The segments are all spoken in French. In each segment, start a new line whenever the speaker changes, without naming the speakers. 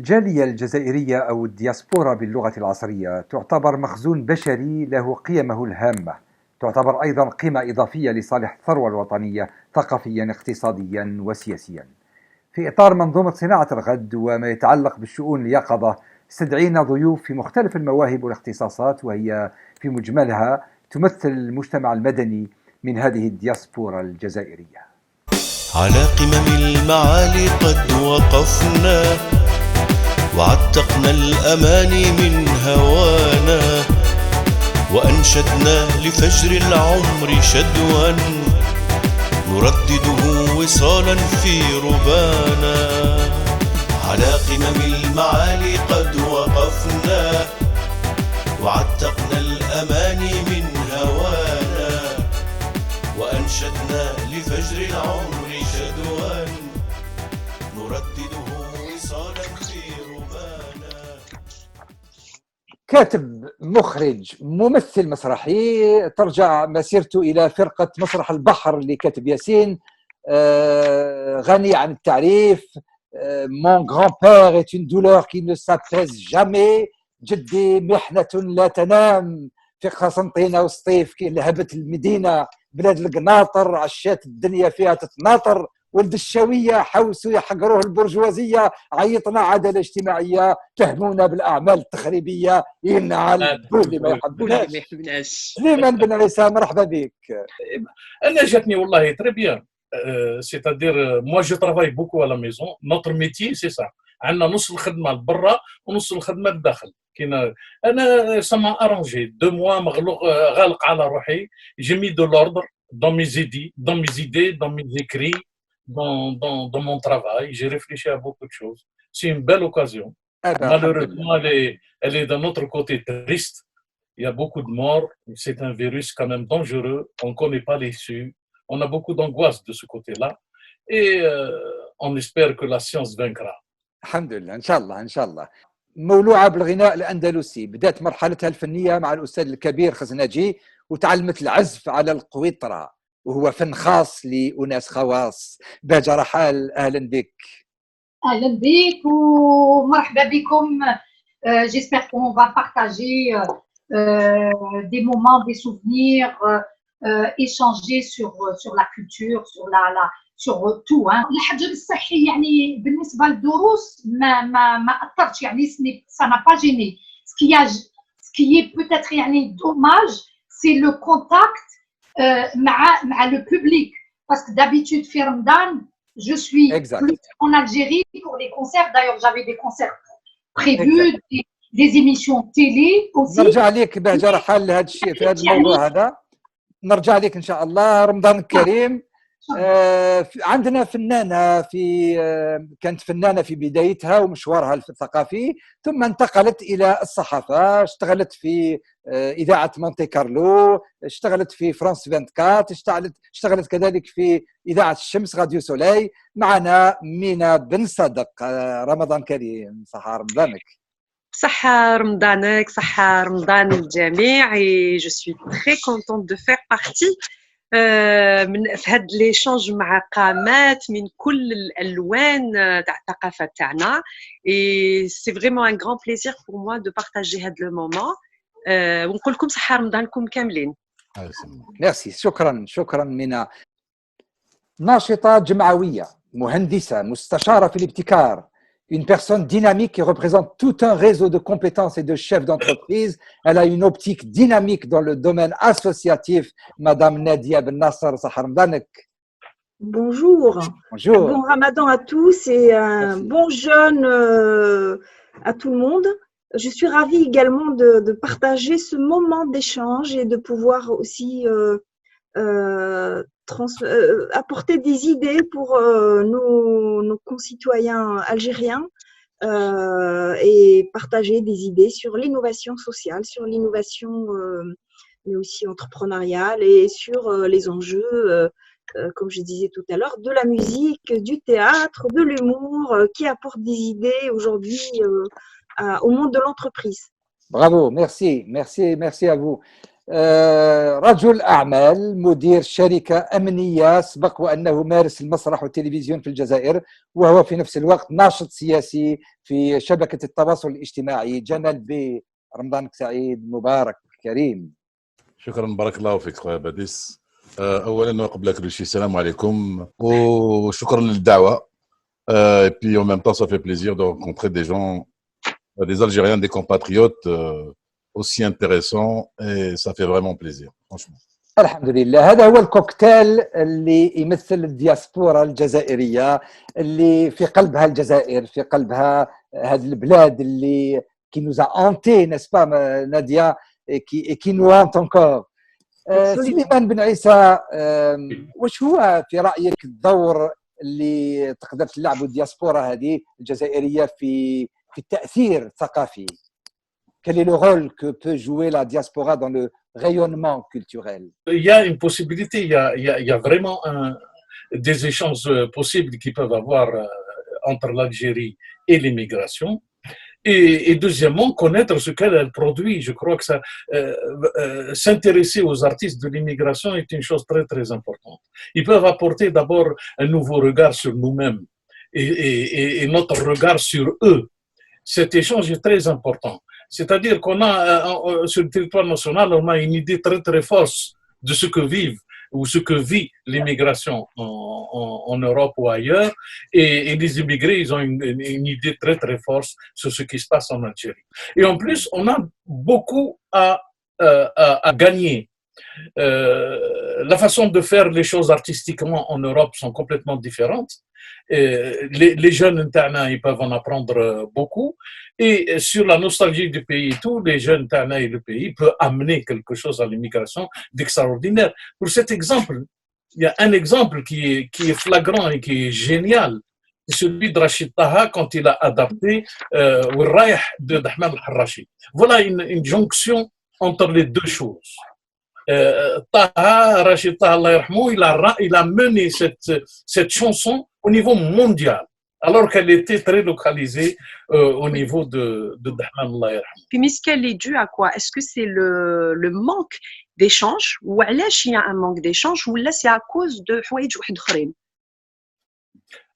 الجالية الجزائرية أو الدياسبورا باللغة العصرية تعتبر مخزون بشري له قيمه الهامة، تعتبر أيضا قيمة إضافية لصالح الثروة الوطنية ثقافيا اقتصاديا وسياسيا. في إطار منظومة صناعة الغد وما يتعلق بالشؤون اليقظة، استدعينا ضيوف في مختلف المواهب والاختصاصات، وهي في مجملها تمثل المجتمع المدني من هذه الدياسبورا الجزائرية.
على قمم المعالي قد وقفنا وعتقنا الأماني من هوانا، وأنشدنا لفجر العمر شدوا نردده وصالا في ربانا. على قمم المعالي قد وقفنا وعتقنا الأماني من هوانا، وأنشدنا لفجر العمر شدوا نردده وصالا في ربانا.
كاتب، مخرج، ممثل مسرحي، ترجع مسيرته إلى فرقة مسرح البحر لكاتب ياسين، غني عن التعريف. Mon grand-père est une douleur qui ne s'apaise jamais. جدي محنة لا تنام. في قسنطينة وسطيف كي لهبت المدينة، بلاد القناطر عشات الدنيا فيها تتناطر. ولد الشاوية حوسوا يحقروه البرجوازية، عيطنا عدالة اجتماعية، تهمونا بالأعمال التخريبية، ينعل اللي ما يحبوناش. سليمان بن عيسى، مرحبا بك.
أنا جاتني والله très bien. C'est-à-dire moi je travaille beaucoup à la maison. Notre métier c'est ça. عندنا نص الخدمة لبرا ونص الخدمة للداخل. أنا ça m'a arrangé 2 mois مغلوق غالق على روحي. J'ai mis de l'ordre dans mes idées, dans mes écrits, dans mon travail. J'ai réfléchi à beaucoup de choses. C'est une belle occasion. Malheureusement, elle est d'un autre côté triste. Il y a beaucoup de morts. C'est un virus quand même dangereux. On ne connaît pas l'issue. On a beaucoup d'angoisse de ce côté-là. Et on espère que la science vaincra.
الحمد لله، إن شاء الله إن شاء الله. مولوعة بالغناء الأندلسي، بدأت مرحلتها الفنية مع الأستاذ الكبير خزناجي، وتعلمت العزف على القويطرة، وهو فن خاص لأناس خواص. باجة رحال، أهلا بك.
أهلا بك ومرحبا بكم. J'espère qu'on va partager des moments, des souvenirs, échanger sur la culture, sur tout. الحجر الصحي يعني بالنسبة للدروس ما أثرش، يعني ça n'a pas gêné. Ce qui est peut-être يعني dommage, c'est le contact مع le public, parce que d'habitude في رمضان je suis plus en Algérie pour les concerts. D'ailleurs j'avais des concerts prévus, des émissions télé aussi.
نرجع لك بهجة رحال لهذا الشيء في هذا الموضوع هذا، نرجع لك إن شاء الله. رمضان الكريم. عندنا فنانة كانت فنانة في بدايتها ومشوارها الثقافي، ثم انتقلت إلى الصحافة، اشتغلت في إذاعة مونتي كارلو، اشتغلت في فرانس 24، اشتغلت كذلك في إذاعة الشمس راديو سولاي. معنا مينا بن صدق. رمضان كريم، صحة رمضانك.
صحة رمضانك، صحة رمضان الجميع. et je suis très contente de faire partie من في هاد ليشونج مع قامات من كل الالوان تاع الثقافه تاعنا. et c'est vraiment un grand plaisir pour moi de partager هاد le moment. ونقول لكم صحه رمضانكم كاملين.
ميرسي، شكرا مينا. ناشطه جمعويه، مهندسه، مستشاره في الابتكار، une personne dynamique qui représente tout un réseau de compétences et de chefs d'entreprise. Elle a une optique dynamique dans le domaine associatif. Madame Nadia Ben Nasser, صحة رمضانك.
Bonjour.
Bonjour.
Bon Ramadan à tous et un bon jeûne à tout le monde. Je suis ravie également de partager ce moment d'échange et de pouvoir aussi apporter des idées pour nos concitoyens algériens et partager des idées sur l'innovation sociale, sur l'innovation mais aussi entrepreneuriale et sur les enjeux, comme je disais tout à l'heure, de la musique, du théâtre, de l'humour qui apportent des idées aujourd'hui au monde de l'entreprise.
Bravo, merci à vous. رجل أعمال، مدير شركة أمنية، سبق وأنه مارس المسرح والتلفزيون في الجزائر، وهو في نفس الوقت ناشط سياسي في شبكة التواصل الاجتماعي. جنال بي، رمضانك سعيد، مبارك كريم.
شكرا، بارك الله فيك خويا باديس. اولا وقبل كل شيء السلام عليكم وشكرا للدعوه. Et puis en même temps ça fait plaisir de rencontrer des gens, des Algériens, des compatriotes aussi intéressants, et ça fait vraiment plaisir franchement.
الحمد لله. هذا هو الكوكتيل اللي يمثل الدياسبورا الجزائرية اللي في قلبها الجزائر، في قلبها هذه البلاد اللي qui nous a hanté, n'est-ce pas Nadia, et qui nous hante encore. سليمان بن عيسى، وش هو في رأيك الدور اللي تقدر تلعبه الدياسبورا هذه الجزائرية في التأثير الثقافي؟ Quel est le rôle que peut jouer la diaspora dans le rayonnement culturel?
Il y a une possibilité, il y a vraiment des échanges possibles qui peuvent avoir entre l'Algérie et l'immigration. Et deuxièmement, connaître ce qu'elle produit. Je crois que ça, s'intéresser aux artistes de l'immigration est une chose très très importante. Ils peuvent apporter d'abord un nouveau regard sur nous-mêmes et notre regard sur eux. Cet échange est très important. C'est-à-dire qu'on a, sur le territoire national, on a une idée très très forte de ce que vivent ou ce que vit l'immigration en Europe ou ailleurs, et les immigrés, ils ont une idée très très forte sur ce qui se passe en Algérie. Et en plus, on a beaucoup à gagner. La façon de faire les choses artistiquement en Europe sont complètement différentes. Les jeunes internes, ils peuvent en apprendre beaucoup. Et sur la nostalgie du pays et tout, les jeunes internes et le pays peuvent amener quelque chose à l'immigration d'extraordinaire. Pour cet exemple, il y a un exemple qui est flagrant et qui est génial. C'est celui de Rachid Taha quand il a adapté Warraïh de Ahmed al-Harrachi. Voilà une jonction entre les deux choses. Taha, Rachid Taha, il a mené cette chanson au niveau mondial, alors qu'elle était très localisée au niveau de Dahman Allah yarhamou.
Puis, mais ce qu'elle est due à quoi? Est-ce que c'est le manque d'échange, ou علاش il y a un manque d'échange, ou là c'est à cause de حوايج واحد اخرين؟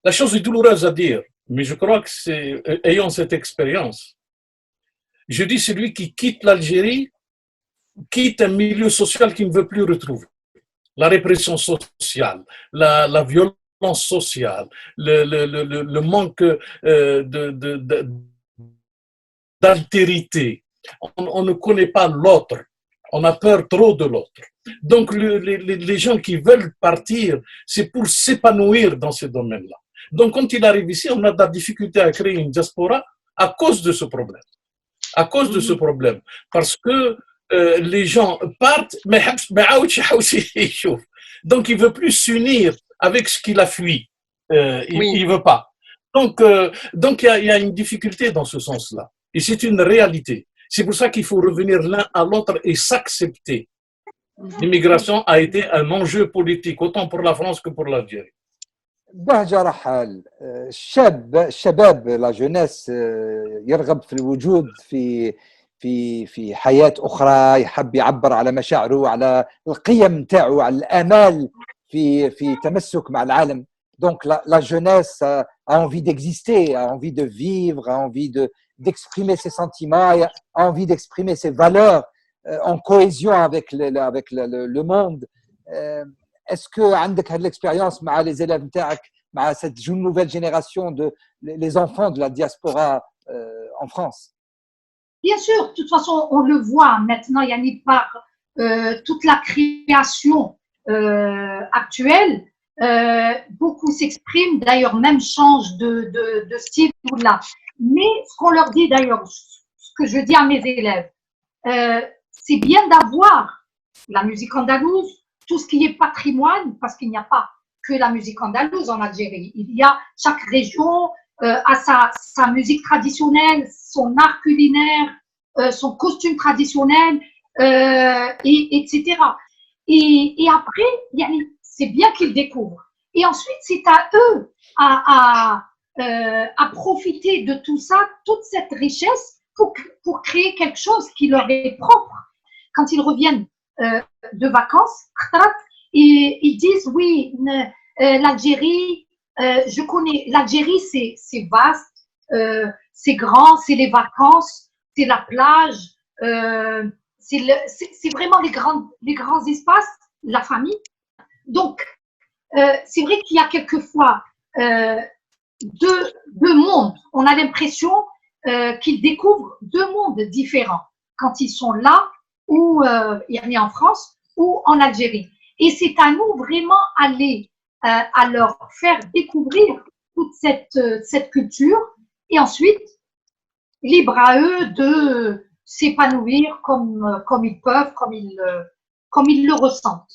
La chose est douloureuse à dire, mais je crois que c'est, ayant cette expérience, je dis celui qui quitte l'Algérie quitte un milieu social qu'il ne veut plus retrouver. La répression sociale, la violence sociale, le manque d'altérité. On ne connaît pas l'autre. On a peur trop de l'autre. Donc, les gens qui veulent partir, c'est pour s'épanouir dans ces domaines-là. Donc, quand il arrive ici, on a de la difficulté à créer une diaspora à cause de ce problème. À cause de ce problème. Parce que les gens partent, mais donc il ne veut plus s'unir avec ce qu'il a fui. Il ne veut pas. Donc il y a une difficulté dans ce sens-là. Et c'est une réalité. C'est pour ça qu'il faut revenir l'un à l'autre et s'accepter. L'immigration a été un enjeu politique, autant pour la France que pour l'Algérie.
بهجة رحال، الشباب لا جونيس يرغب في الوجود في حياة أخرى، يحب يعبر على مشاعره، على القيم نتاعو، على الآمال في تمسك مع العالم. Donc la jeunesse a envie d'exister, a envie de vivre, a envie d'exprimer ses sentiments, a envie d'exprimer ses valeurs en cohésion avec le monde. Est-ce que عندك هذه l'expérience مع les élèves نتاعك، مع cette nouvelle génération de les enfants de la diaspora en France?
Bien sûr, de toute façon, on le voit maintenant, Yannick, par toute la création actuelle. Beaucoup s'expriment, d'ailleurs, même changent de style. Là. Mais ce qu'on leur dit, d'ailleurs, ce que je dis à mes élèves, c'est bien d'avoir la musique andalouse, tout ce qui est patrimoine, parce qu'il n'y a pas que la musique andalouse en Algérie. Il y a chaque région a sa musique traditionnelle, son art culinaire, son costume traditionnel, etc. Et après, c'est bien qu'ils découvrent. Et ensuite, c'est à eux à profiter de tout ça, toute cette richesse, pour créer quelque chose qui leur est propre. Quand ils reviennent de vacances. Et ils disent oui, l'Algérie, je connais, l'Algérie c'est vaste, c'est grand, c'est les vacances, c'est la plage, c'est vraiment les grands espaces, la famille. Donc, c'est vrai qu'il y a quelquefois deux mondes. On a l'impression qu'ils découvrent deux mondes différents quand ils sont là, ou en France, ou en Algérie. Et c'est à nous vraiment aller à leur faire découvrir toute cette culture et ensuite, libre à eux de s'épanouir comme ils peuvent, comme ils le ressentent.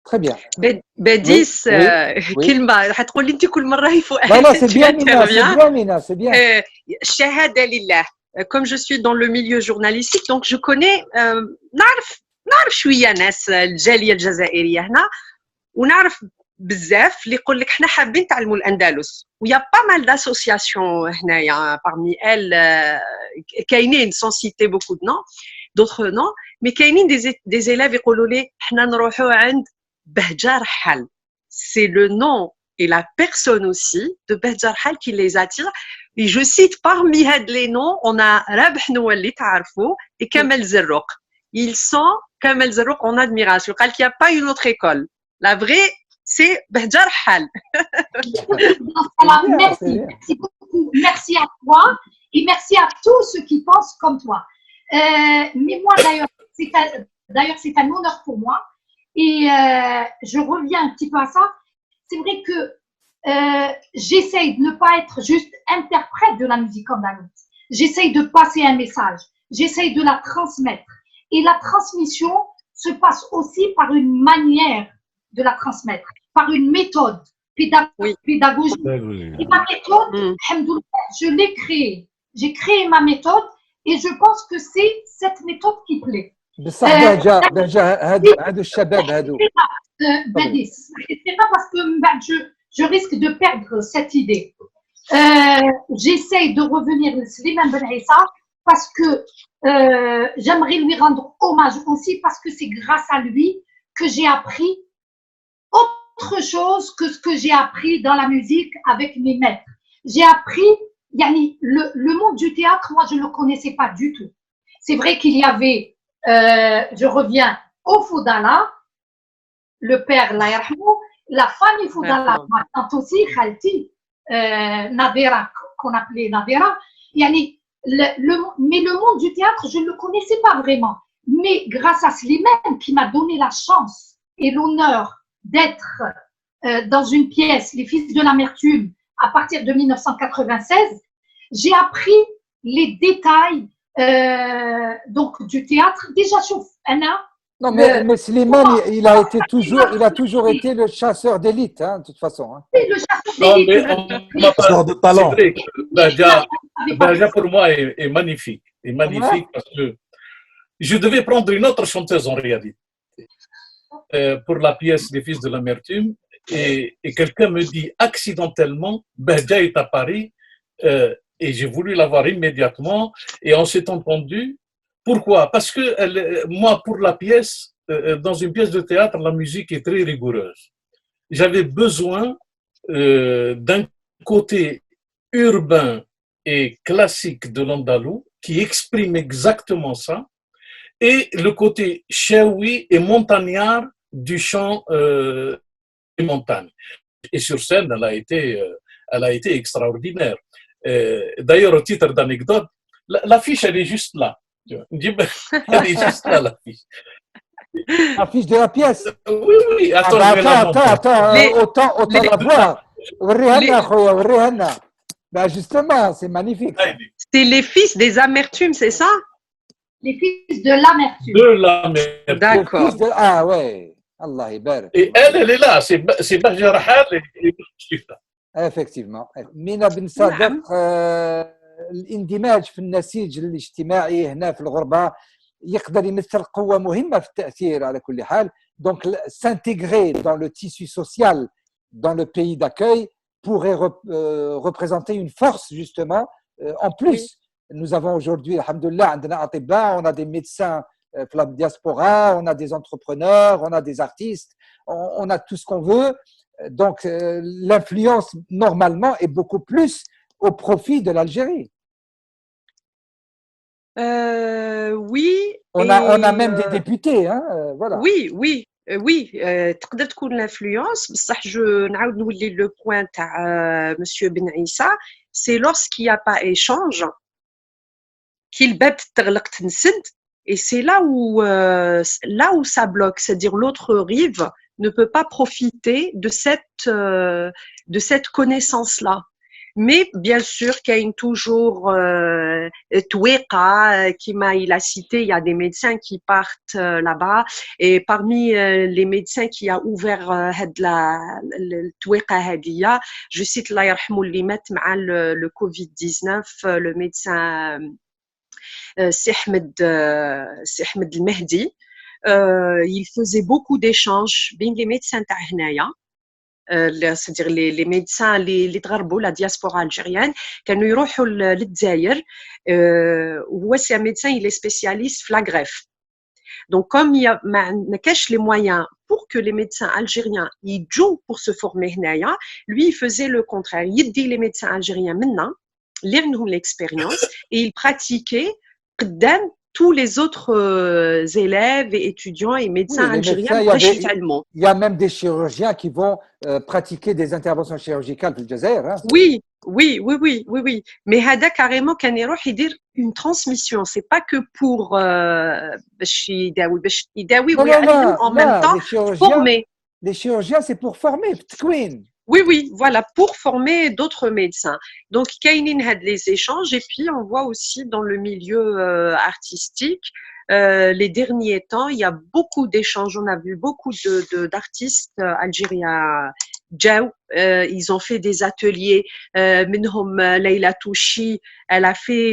Très bien.
بديس كلمة حتقول لي أنت كل مرة يفوق.
لا c'est bien Mina, c'est bien.
الشهادة لله. Comme je suis dans le milieu journalistique, donc je connais نعرف شوية ناس الجالية الجزائرية هنا ونعرف بزاف اللي يقول لك حنا حابين نتعلموا الأندلس. ويا با مال d'associations هنايا parmi elles كاينين sans citer beaucoup de noms, d'autres noms, mais كاينين des élèves يقولوا لي حنا نروحوا عند بهجة رحال. C'est le nom et la personne aussi de بهجة رحال qui les attire. Et je cite parmi les noms, on a Rabh Nouali تعرفوا et Kamel Zerrouk. Ils sont Kamel Zerrouk en admiration. Il n'y a pas une autre école. La vraie, c'est Bhedja Rahal.
Merci beaucoup. Merci à toi et merci à tous ceux qui pensent comme toi. Mais moi, d'ailleurs, c'est un honneur pour moi. Et je reviens un petit peu à ça. C'est vrai que j'essaye de ne pas être juste interprète de la musique andalouse. J'essaye de passer un message. J'essaye de la transmettre. Et la transmission se passe aussi par une manière de la transmettre, par une méthode pédagogique. Et ma méthode, je l'ai créée. J'ai créé ma méthode et je pense que c'est cette méthode qui plaît.
بصح هادو الشباب هادو
بديس c'est pas parce que je risque de perdre cette idée. J'essaye de revenir à Slimane Ben Issa parce que j'aimerais lui rendre hommage aussi parce que c'est grâce à lui que j'ai appris autre chose que ce que j'ai appris dans la musique avec mes maîtres. J'ai appris, le monde du théâtre, moi je ne le connaissais pas du tout. C'est vrai qu'il y avait, je reviens au Foudala, le père Laïrhamou, la famille Foudala, ma tante aussi, Khalti, Nadera, qu'on appelait Nadera. Mais le monde du théâtre, je ne le connaissais pas vraiment. Mais grâce à Slimane, qui m'a donné la chance et l'honneur d'être dans une pièce, Les Fils de l'Amertume, à partir de 1996, j'ai appris les détails donc du théâtre. Déjà, Anna.
Non, mais Slimane, il a toujours été le chasseur d'élite, hein, de toute façon. Hein.
Oui, le chasseur d'élite.
Chasseur de talent.
Bahja pour moi est magnifique. Est magnifique parce que je devais prendre une autre chanteuse en réalité pour la pièce Les Fils de l'Amertume et quelqu'un me dit accidentellement Bahja est à Paris et j'ai voulu la voir immédiatement et on s'est entendu. Pourquoi? Parce que moi, pour la pièce, dans une pièce de théâtre, la musique est très rigoureuse. J'avais besoin d'un côté urbain et classique de l'andalou qui exprime exactement ça, et le côté chaoui et montagnard du chant des montagnes. Et sur scène, elle a été extraordinaire. D'ailleurs, au titre d'anecdote, l'affiche, elle est juste là. Elle est juste là, l'affiche.
L'affiche de la pièce.
Oui.
Attends, autant la voir. Justement, c'est magnifique.
C'est Les Fils des Amertumes, c'est ça?
Les Fils de l'Amertume.
De l'Amertume.
D'accord.
Ah ouais, Allah يبارك.
Et elle est là, c'est Bahja Rahal et Chifta.
Effectivement. Mina Ben Sadek, الاندماج في النسيج الاجتماعي هنا في الغربة يقدر يمثل قوة مهمة في التأثير على كل حال. Donc, s'intégrer dans le tissu social, dans le pays d'accueil, pourrait représenter une force, justement. En plus, nous avons aujourd'hui, alhamdoulilah, on a des médecins la diaspora, on a des entrepreneurs, on a des artistes, on a tout ce qu'on veut. Donc, l'influence, normalement, est beaucoup plus au profit de l'Algérie.
Oui.
On a même des députés, hein, voilà.
Oui, تقدر تكون l'influence بصح je نعاود نولي le point تاع monsieur Ben Issa, c'est lorsqu'il n'y a pas échange كي الباب تغلق تنسد et c'est là où ça bloque, c'est-à-dire l'autre rive ne peut pas profiter de cette connaissance-là. Mais bien sûr qu'il y a toujours Touéka, il a cité, il y a des médecins qui partent là-bas et parmi les médecins qui a ouvert Touéka Hadia, je cite Allah yarhamou li mat مع le Covid-19, le médecin Si Ahmed El-Mehdi. Il faisait beaucoup d'échanges بين les médecins تاع هنايا. C'est-à-dire les médecins اللي تغربوا la diaspora algérienne كانوا يروحوا للجزائر وهو c'est un médecin il est spécialiste في la greffe. Donc comme il y a ما كاش les moyens pour que les médecins algériens يجوا pour se former هنايا, lui il faisait le contraire, يدي les médecins algériens منا اللي عندهم l'expérience et il pratiquait قدام tous les autres élèves et étudiants et médecins algériens.
Il y a même des chirurgiens qui vont pratiquer des interventions chirurgicales في الجزائر. Hein.
Oui. Mais هذا carrément كان يروح يدير une transmission. C'est pas que pour باش يداوي ويعلم en même temps former.
Les chirurgiens, c'est pour former. تكوين.
Oui, voilà, pour former d'autres médecins. Donc, كاينين هاد les échanges et puis on voit aussi dans le milieu artistique, les derniers temps, il y a beaucoup d'échanges. On a vu beaucoup d'artistes algériens. Ils ont fait des ateliers. منهم Leila Touchi, elle a fait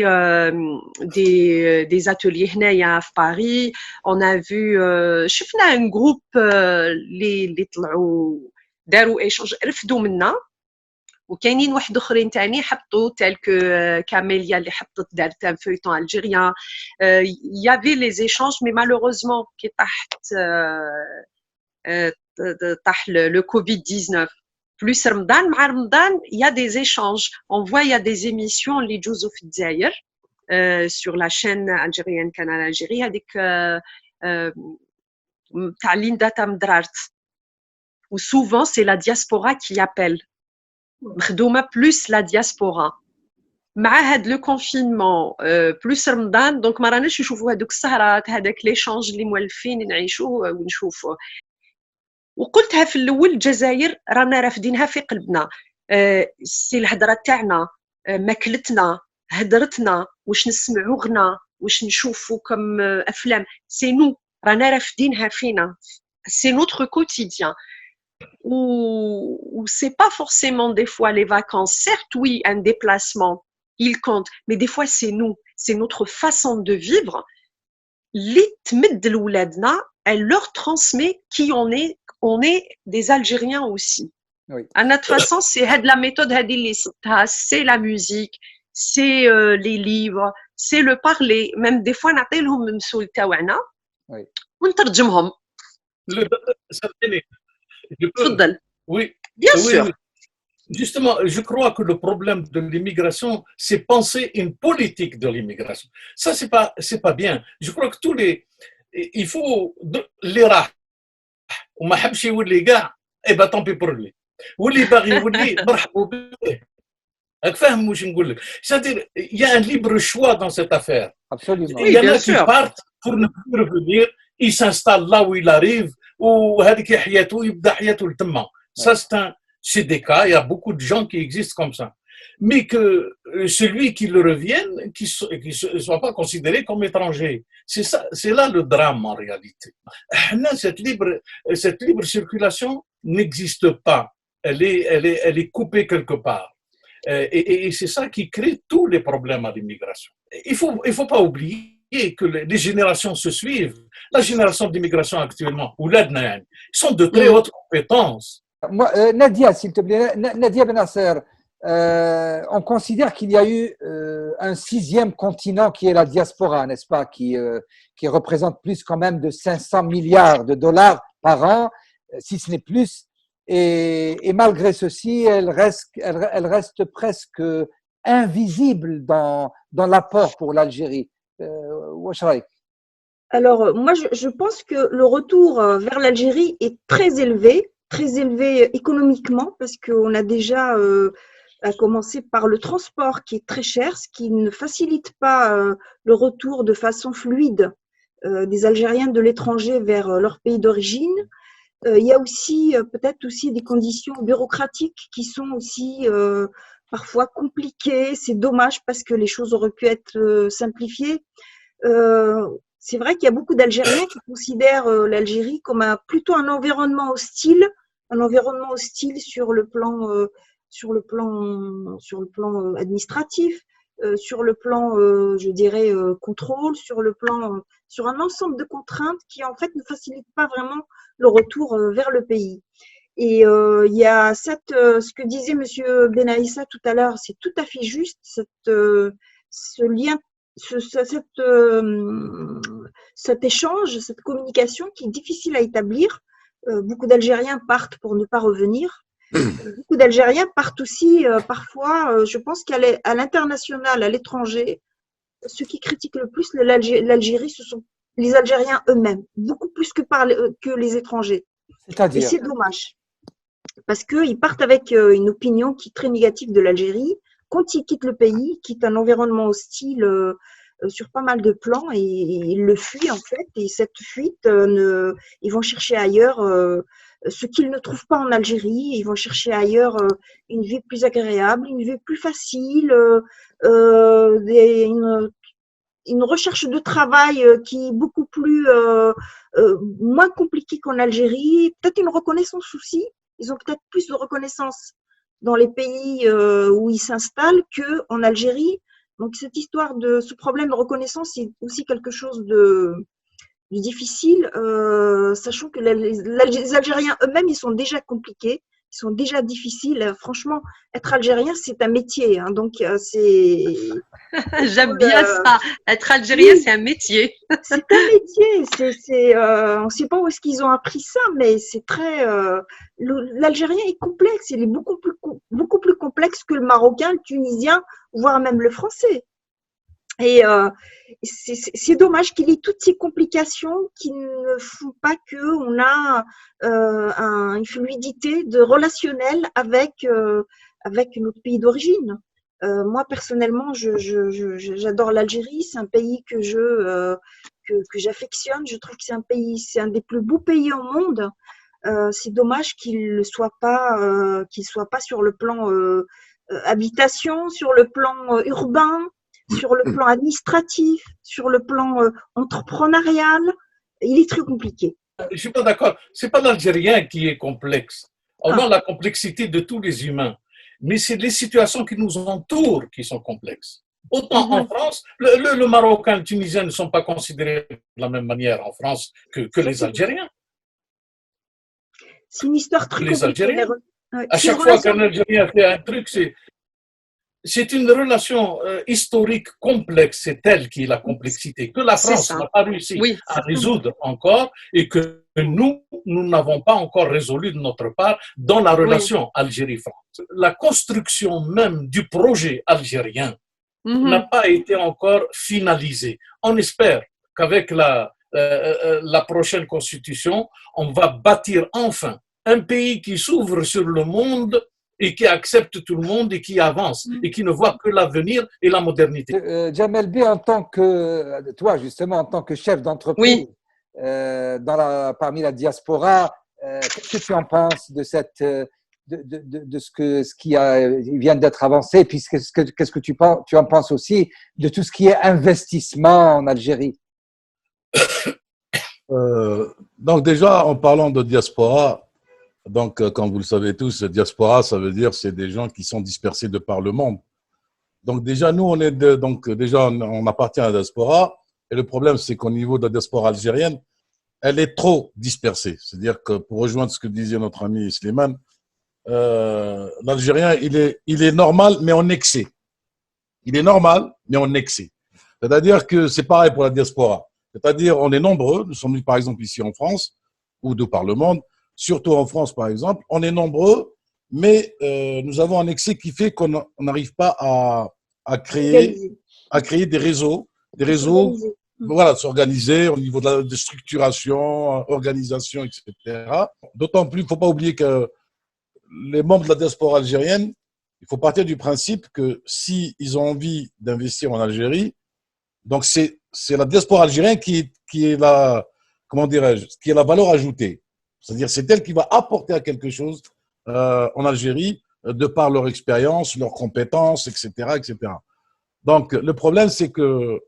des ateliers هنايا في Paris. On a vu, شفنا un groupe اللي طلعوا داروا ايشانج رفدوا منا وكاينين واحد اخرين تاني حطوا تلك كاميليا اللي حطت دارت ان فeuilleton algérien. Il y avait les échanges mais malheureusement كي طاح le Covid-19 plus رمضان مع رمضان il y a des échanges. On voit il y a des émissions اللي يجوزوا في الجزائر sur la chaîne algérienne Canal Algérie هذيك تاع ليندا تامدرارت. Ou souvent c'est la diaspora qui appelle. مخدومة plus la diaspora. مع هاد le confinement plus رمضان donc ما راناش نشوفوا هذوك السهرات هذاك ليشانج اللي مولفين نعيشوه ونشوفوه. وقلتها في الاول الجزائر رانا رافدينها في قلبنا. سي الهضره تاعنا ماكلتنا هدرتنا واش نسمعوا غنا واش نشوفوا كم افلام سي نو رانا رافدينها فينا. C'est notre quotidien. Où c'est pas forcément des fois les vacances. Certes, oui, un déplacement, il compte, mais des fois c'est nous, c'est notre façon de vivre. Elle leur transmet qui on est. On est des Algériens aussi.
Oui.
À notre façon, c'est la méthode, c'est la musique, c'est les livres, c'est le parler. Même des fois, نعطيلهم المسؤول تاعنا ونترجمهم.
Oui.
Bien sûr.
Oui. Justement, je crois que le problème de l'immigration, c'est penser une politique de l'immigration. Ça, c'est pas bien. Je crois que il faut les rah. وما حبش يولي كاع اي طون بي بور لي واللي باغي يولي مرحبا به. راك فاهم واش نقول لك؟ c'est-à-dire il y a un libre choix dans cette affaire.
Absolument.
Il y en a qui partent pour ne plus revenir, ils s'installent là où il arrive وهذيك حياته يبدا حياته لتما. Ça c'est des cas, il y a beaucoup de gens qui existent comme ça. Mais que celui qui le revienne, qui ne soit pas considéré comme étranger. C'est là le drame en réalité. Cette libre circulation n'existe pas. Elle est coupée quelque part. Et c'est ça qui crée tous les problèmes à l'immigration. Il faut pas oublier que les générations se suivent. La génération d'immigration actuellement, ou l'Adnan, sont de très hautes compétences.
Nadia, s'il te plaît, Nadia Benasser, on considère qu'il y a eu un sixième continent qui est la diaspora, n'est-ce pas, qui représente plus quand même de 500 milliards de dollars par an, si ce n'est plus. Et malgré ceci, elle reste presque invisible dans l'apport pour l'Algérie. Wesh raïk?
Alors, moi, je pense que le retour vers l'Algérie est très élevé économiquement, parce qu'on a déjà à commencer par le transport qui est très cher, ce qui ne facilite pas le retour de façon fluide des Algériens de l'étranger vers leur pays d'origine. Il y a aussi peut-être aussi des conditions bureaucratiques qui sont aussi parfois compliquées. C'est dommage parce que les choses auraient pu être simplifiées. C'est vrai qu'il y a beaucoup d'Algériens qui considèrent l'Algérie comme plutôt un environnement hostile sur le plan administratif, sur le plan, je dirais, contrôle, sur un ensemble de contraintes qui en fait ne facilitent pas vraiment le retour vers le pays. Et il y a ce que disait Monsieur Benaïssa tout à l'heure, c'est tout à fait juste, ce lien, cet échange, cette communication qui est difficile à établir. Beaucoup d'Algériens partent pour ne pas revenir. Beaucoup d'Algériens partent aussi parfois, je pense qu'à l'international, à l'étranger, ceux qui critiquent le plus l'Algérie, ce sont les Algériens eux-mêmes, beaucoup plus que les étrangers. Et c'est dommage, parce qu'ils partent avec une opinion qui est très négative de l'Algérie. Quand ils quittent le pays, ils quittent un environnement hostile sur pas mal de plans, et ils le fuient en fait. Et cette fuite, ils vont chercher ailleurs ce qu'ils ne trouvent pas en Algérie. Ils vont chercher ailleurs une vie plus agréable, une vie plus facile, une recherche de travail qui est beaucoup plus moins compliquée qu'en Algérie. Peut-être une reconnaissance aussi. Ils ont peut-être plus de reconnaissance dans les pays où ils s'installent qu'en Algérie. Donc cette histoire de ce problème de reconnaissance, c'est aussi quelque chose de difficile, sachant que les Algériens eux-mêmes, ils sont déjà compliqués, ils sont déjà difficiles. Franchement, être Algérien, c'est un métier, hein, donc c'est…
J'aime bien ça. Être Algérien, oui, c'est un métier.
C'est un métier. On ne sait pas où est-ce qu'ils ont appris ça, mais c'est très… l'Algérien est complexe. Il est beaucoup plus complexe que le Marocain, le Tunisien, voire même le Français. Et c'est dommage qu'il y ait toutes ces complications qui ne font pas qu'on a une fluidité de relationnel avec notre pays d'origine. Moi personnellement, j'adore l'Algérie. C'est un pays que j'affectionne. Je trouve que c'est un des plus beaux pays au monde. C'est dommage qu'il ne soit pas sur le plan habitation, sur le plan urbain, sur le plan administratif, sur le plan entrepreneurial. Il est très compliqué.
Je ne suis pas d'accord. Ce n'est pas l'Algérien qui est complexe. On a la complexité de tous les humains. Mais c'est les situations qui nous entourent qui sont complexes. Autant en France, le Marocain, le Tunisien ne sont pas considérés de la même manière en France que les Algériens.
C'est une histoire très compliquée.
Algériens. À chaque fois qu'un Algérien fait un truc, c'est une relation historique complexe. C'est elle qui est la complexité, que la France n'a pas réussi à résoudre encore, et que nous n'avons pas encore résolu de notre part dans la relation Algérie-France. La construction même du projet algérien n'a pas été encore finalisée. On espère qu'avec la prochaine constitution, on va bâtir enfin un pays qui s'ouvre sur le monde et qui accepte tout le monde et qui avance et qui ne voit que l'avenir et la modernité.
Jamel B, toi justement, en tant que chef d'entreprise parmi la diaspora, qu'est-ce que tu en penses de ce qui vient d'être avancé, puis qu'est-ce que tu en penses aussi de tout ce qui est investissement en Algérie?
Donc déjà, en parlant de diaspora, donc, comme vous le savez tous, diaspora, ça veut dire c'est des gens qui sont dispersés de par le monde. Donc déjà, nous, on appartient à la diaspora. Et le problème, c'est qu'au niveau de la diaspora algérienne, elle est trop dispersée. C'est-à-dire que, pour rejoindre ce que disait notre ami Slimane, l'Algérien, il est normal, mais en excès. Il est normal, mais en excès. C'est-à-dire que c'est pareil pour la diaspora. C'est-à-dire, on est nombreux, nous sommes par exemple ici en France, ou de par le monde, surtout en France par exemple, on est nombreux, mais nous avons un excès qui fait qu'on n'arrive pas à créer des réseaux, voilà, s'organiser au niveau de la structuration, organisation, etc. D'autant plus, il ne faut pas oublier que les membres de la diaspora algérienne, il faut partir du principe que s'ils ont envie d'investir en Algérie, donc c'est la diaspora algérienne qui est la, comment dirais-je, qui est la valeur ajoutée. C'est-à-dire, c'est elle qui va apporter à quelque chose en Algérie de par leur expérience, leurs compétences, etc., etc. Donc, le problème, c'est que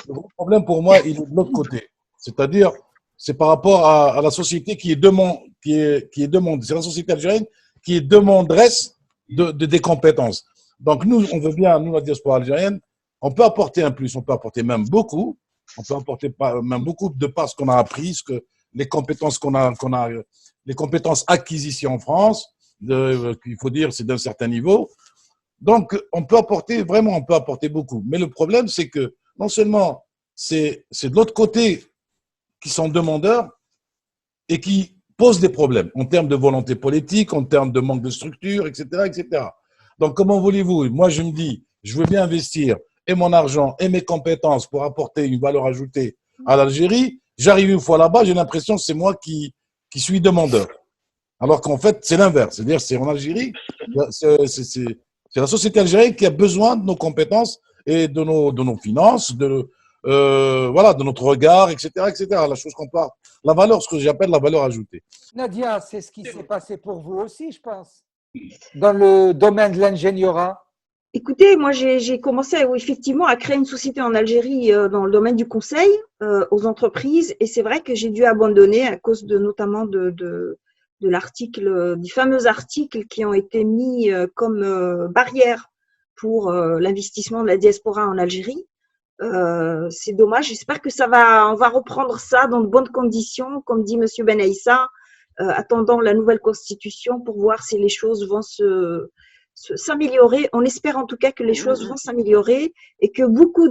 le gros problème pour moi, il est de l'autre côté. C'est-à-dire, c'est par rapport à la société qui est demande, c'est la société algérienne qui est demanderesse des compétences. Donc, nous, on veut bien, nous, la diaspora algérienne, on peut apporter un plus, on peut apporter même beaucoup, on peut apporter même beaucoup de par ce qu'on a appris, les compétences qu'on a, les compétences acquises ici en France, qu'il faut dire, c'est d'un certain niveau. Donc, on peut apporter, vraiment, on peut apporter beaucoup. Mais le problème, c'est que non seulement c'est de l'autre côté qui sont demandeurs et qui posent des problèmes en termes de volonté politique, en termes de manque de structure, etc., etc. Donc, comment voulez-vous? Moi, je me dis, je veux bien investir et mon argent et mes compétences pour apporter une valeur ajoutée à l'Algérie. J'arrive une fois là-bas, j'ai l'impression que c'est moi qui suis demandeur. Alors qu'en fait, c'est l'inverse. C'est-à-dire, c'est en Algérie, c'est la société algérienne qui a besoin de nos compétences et de nos finances, voilà, de notre regard, etc., etc. La chose qu'on parle, la valeur, ce que j'appelle la valeur ajoutée.
Nadia, c'est ce qui s'est passé pour vous aussi, je pense, dans le domaine de l'ingénierat.
Écoutez, moi j'ai commencé effectivement à créer une société en Algérie dans le domaine du conseil aux entreprises, et c'est vrai que j'ai dû abandonner à cause notamment de l'article, du fameux article qui ont été mis comme barrière pour l'investissement de la diaspora en Algérie. C'est dommage. J'espère que on va reprendre ça dans de bonnes conditions, comme dit Monsieur Ben Aïssa, attendant la nouvelle constitution pour voir si les choses vont s'améliorer. On espère en tout cas que les choses vont s'améliorer et que beaucoup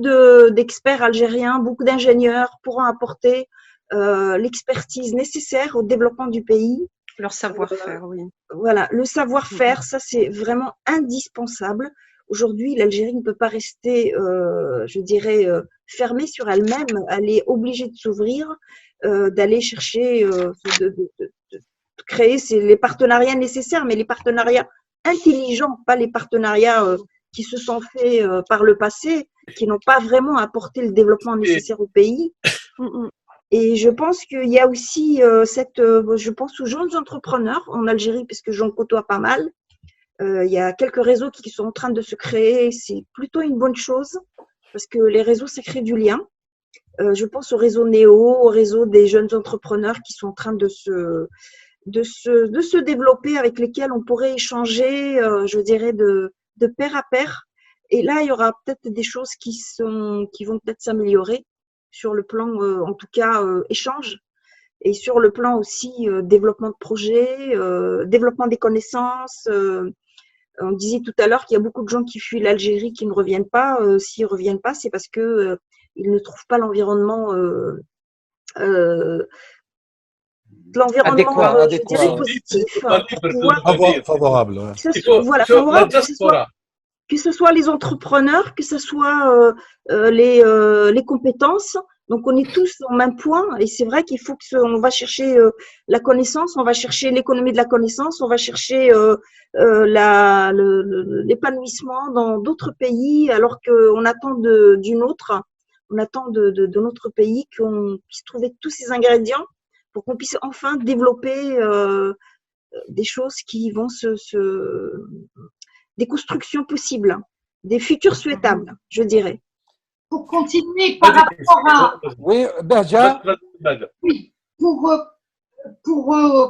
d'experts algériens, beaucoup d'ingénieurs pourront apporter l'expertise nécessaire au développement du pays.
Leur savoir-faire, oui.
Voilà, le savoir-faire, ça c'est vraiment indispensable. Aujourd'hui, l'Algérie ne peut pas rester, je dirais, fermée sur elle-même. Elle est obligée de s'ouvrir, d'aller chercher, de créer les partenariats nécessaires, mais les partenariats intelligents, pas les partenariats qui se sont faits par le passé, qui n'ont pas vraiment apporté le développement nécessaire au pays. Et je pense qu'il y a aussi je pense aux jeunes entrepreneurs en Algérie, parce que j'en côtoie pas mal. Il y a quelques réseaux qui sont en train de se créer. C'est plutôt une bonne chose parce que les réseaux, ça crée du lien. Je pense au réseau Néo, au réseau des jeunes entrepreneurs qui sont en train de se développer, avec lesquels on pourrait échanger, je dirais, de pair à pair. Et là, il y aura peut-être des choses qui vont peut-être s'améliorer sur le plan, en tout cas, échange. Et sur le plan aussi développement de projets, développement des connaissances. On disait tout à l'heure qu'il y a beaucoup de gens qui fuient l'Algérie, qui ne reviennent pas. S'ils ne reviennent pas, c'est parce que ils ne trouvent pas l'environnement positif,
favorable.
Voilà, favorable, que ce soit les entrepreneurs, que ce soit les compétences. Donc, on est tous au même point, et c'est vrai qu'il faut on va chercher la connaissance, on va chercher l'économie de la connaissance, on va chercher l'épanouissement dans d'autres pays, alors qu'on attend d'une autre, on attend de notre pays qu'on puisse trouver tous ces ingrédients pour qu'on puisse enfin développer des choses qui vont des constructions possibles, des futurs souhaitables, je dirais.
Pour continuer par rapport à…
Oui, Berja.
Oui, pour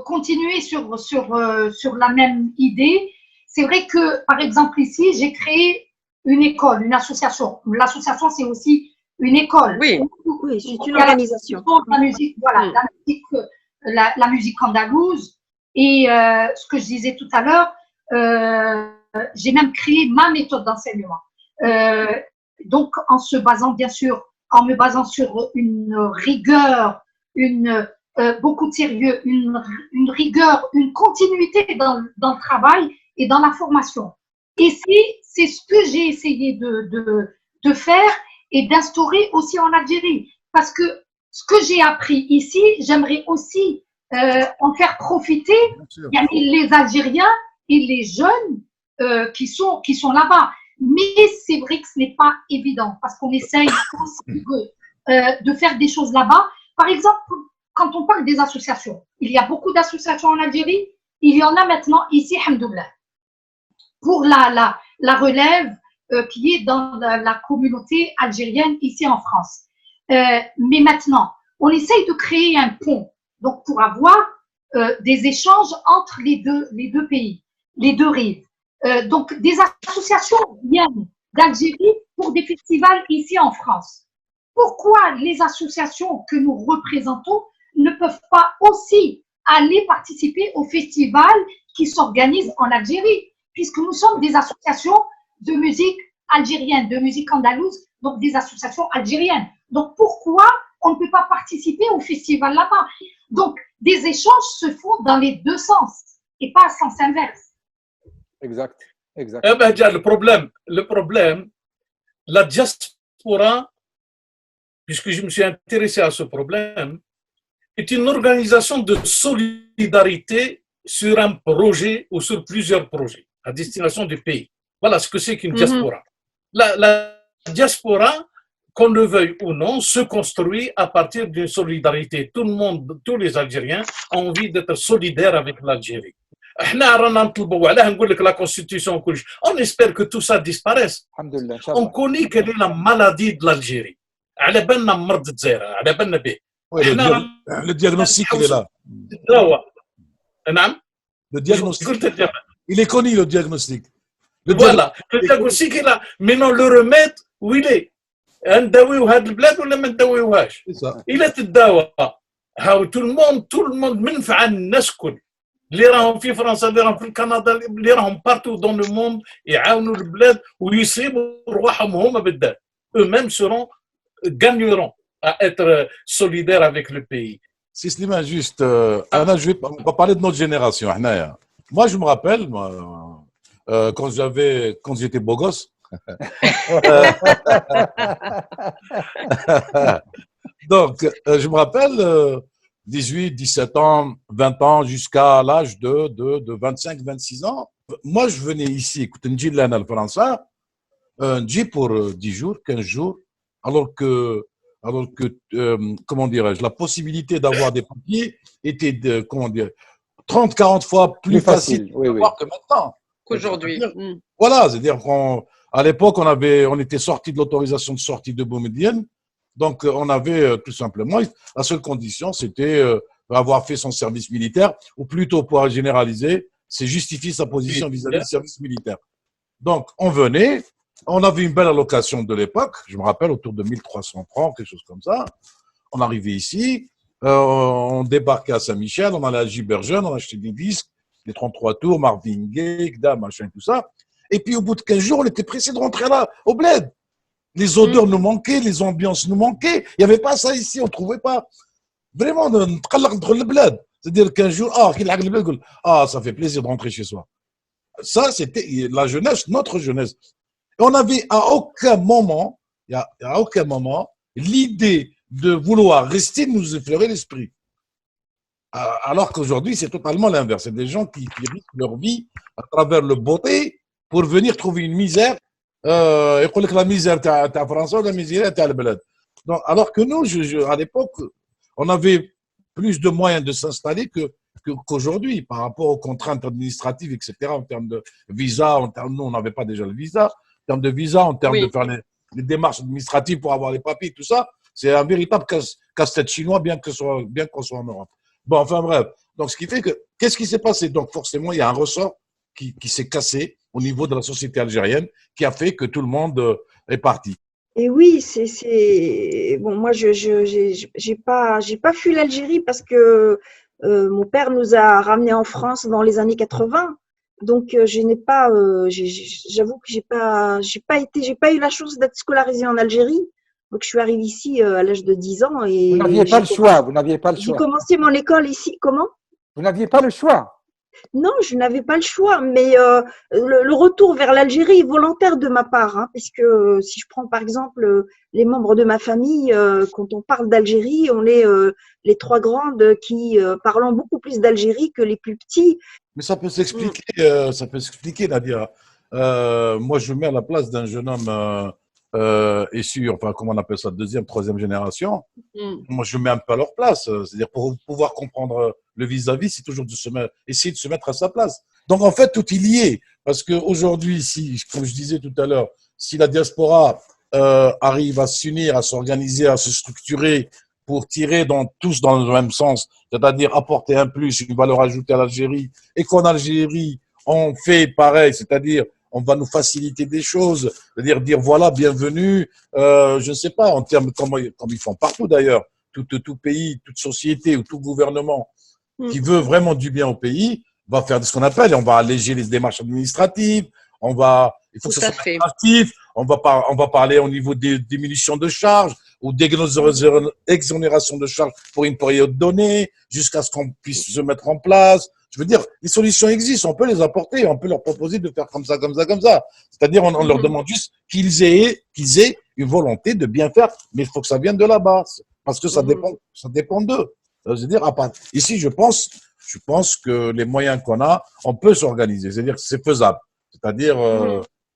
continuer sur la même idée, c'est vrai que, par exemple, ici, j'ai créé une école, une association. L'association, c'est aussi une école.
Oui, c'est une organisation.
La musique, voilà, la musique andalouse. Et ce que je disais tout à l'heure, j'ai même créé ma méthode d'enseignement. Donc, en se basant, bien sûr, en me basant sur une rigueur, beaucoup de sérieux, une rigueur, une continuité dans le travail et dans la formation. Et c'est ce que j'ai essayé de faire et d'instaurer aussi en Algérie. Parce que ce que j'ai appris ici, j'aimerais aussi en faire profiter les Algériens et les jeunes qui sont là-bas. Mais c'est vrai que ce n'est pas évident parce qu'on essaye aussi de faire des choses là-bas. Par exemple, quand on parle des associations, il y a beaucoup d'associations en Algérie. Il y en a maintenant ici, alhamdoulilah, pour la relève qui est dans la communauté algérienne ici en France. Mais maintenant, on essaye de créer un pont, donc pour avoir des échanges entre les deux pays, les deux rives. Donc, des associations viennent d'Algérie pour des festivals ici en France. Pourquoi les associations que nous représentons ne peuvent pas aussi aller participer aux festivals qui s'organisent en Algérie, puisque nous sommes des associations de musique algérienne, de musique andalouse, donc des associations algériennes. Donc, pourquoi on ne peut pas participer au festival là-bas? Donc, des échanges se font dans les deux sens et pas à sens inverse.
Exact, exact.
Le problème, la diaspora, puisque je me suis intéressé à ce problème, est une organisation de solidarité sur un projet ou sur plusieurs projets à destination du pays. Voilà ce que c'est qu'une diaspora. La diaspora, qu'on le veuille ou non, se construit à partir d'une solidarité. Tout le monde, tous les Algériens ont envie d'être solidaires avec l'Algérie. La constitution, on espère que tout ça disparaisse. On connaît quelle est la maladie de l'Algérie.
Oui, le diagnostic, il est là. Le diagnostic. Il est connu, le diagnostic.
Voilà, le diagnostic est là. Maintenant, le remède, où il est? Il est الدواء. tout le monde منفعة الناس كل اللي راهم في فرنسا اللي راهم في كندا اللي راهم partout dans le monde يعاونوا البلاد ويصيبوا رواحهم هما بالذات. Eux-mêmes gagneront à être solidaires avec le pays.
C'est Slimane, juste, Anna, on va parler de notre génération. Moi, je me rappelle, quand j'étais beau gosse, donc, je me rappelle 18, 17 ans, 20 ans, jusqu'à l'âge de 25, 26 ans. Moi, je venais ici, écoutez, le français, pour 10 jours, 15 jours, alors que comment dirais-je, la possibilité d'avoir des papiers était, 30, 40 fois plus facile
oui.
que maintenant.
Qu'aujourd'hui.
Voilà, c'est-à-dire qu'à l'époque, on était sorti de l'autorisation de sortie de Boumedienne. Donc, on avait tout simplement, la seule condition, c'était avoir fait son service militaire, ou plutôt, pour généraliser, c'est justifier sa position vis-à-vis du service militaire. Donc, on venait, on avait une belle allocation de l'époque, je me rappelle, autour de 1300 francs, quelque chose comme ça. On arrivait ici, on débarquait à Saint-Michel, on allait à Giberjeune, on achetait des disques, les 33 tours, Marvin Gaye, machin, tout ça. Et puis, au bout de 15 jours, on était pressé de rentrer là, au bled. Les odeurs nous manquaient, les ambiances nous manquaient. Il n'y avait pas ça ici, on ne trouvait pas. Vraiment, le bled. C'est-à-dire 15 jours, ça fait plaisir de rentrer chez soi. Ça, c'était la jeunesse, notre jeunesse. Et on n'avait à aucun moment, l'idée de vouloir rester nous effleurer l'esprit. Alors qu'aujourd'hui, c'est totalement l'inverse. C'est des gens qui risquent leur vie à travers le beauté pour venir trouver une misère. Il que la misère t'as François, la misère t'as le bled. Donc, alors que nous, à l'époque, on avait plus de moyens de s'installer qu'aujourd'hui par rapport aux contraintes administratives, etc. En termes de visa, nous, on n'avait pas déjà le visa. En termes de visa, en termes de faire les démarches administratives pour avoir les papiers, tout ça, c'est un véritable casse-tête chinois, bien qu'on soit en Europe. Bon, enfin bref. Donc, ce qui fait que, qu'est-ce qui s'est passé? Donc, forcément, il y a un ressort qui s'est cassé au niveau de la société algérienne, qui a fait que tout le monde est parti.
Et oui, bon. Moi, j'ai pas fui l'Algérie parce que Mon père nous a ramenés en France dans les années 80. Donc, je n'ai pas, j'avoue que j'ai pas eu la chance d'être scolarisée en Algérie. Donc, je suis arrivée ici à l'âge de 10 ans
Vous n'aviez
et
pas le choix, vous n'aviez pas le
j'ai
choix.
commencé mon école ici. Comment?
Vous n'aviez pas le choix.
Non, je n'avais pas le choix, mais le retour vers l'Algérie est volontaire de ma part, hein, parce que si je prends par exemple les membres de ma famille, quand on parle d'Algérie, on est les trois grandes qui parlons beaucoup plus d'Algérie que les plus petits.
Mais ça peut s'expliquer, Nadia. Moi, je me mets à la place d'un jeune homme issu, enfin, comment on appelle ça, deuxième, troisième génération. Moi, je me mets un peu à leur place. C'est-à-dire, pour pouvoir comprendre le vis-à-vis, c'est toujours essayer de se mettre à sa place. Donc, en fait, tout est lié. Parce qu'aujourd'hui, si, comme je disais tout à l'heure, si la diaspora arrive à s'unir, à s'organiser, à se structurer pour tirer tous dans le même sens, c'est-à-dire apporter un plus, une valeur ajoutée à l'Algérie, et qu'en Algérie, on fait pareil, c'est-à-dire on va nous faciliter des choses, c'est-à-dire dire voilà, bienvenue, je ne sais pas, en termes comme ils font partout d'ailleurs, tout pays, toute société ou tout gouvernement qui veut vraiment du bien au pays va faire ce qu'on appelle, on va alléger les démarches administratives, il faut que ça soit attractif, on va parler au niveau des diminutions de charges ou d'exonération de charges pour une période donnée, jusqu'à ce qu'on puisse se mettre en place. Je veux dire, les solutions existent, on peut les apporter, on peut leur proposer de faire comme ça, comme ça, comme ça. C'est-à-dire, on leur demande juste qu'ils aient une volonté de bien faire, mais il faut que ça vienne de la base, parce que ça dépend d'eux. C'est-à-dire, ici, je pense que les moyens qu'on a, on peut s'organiser. C'est-à-dire que c'est faisable. C'est-à-dire,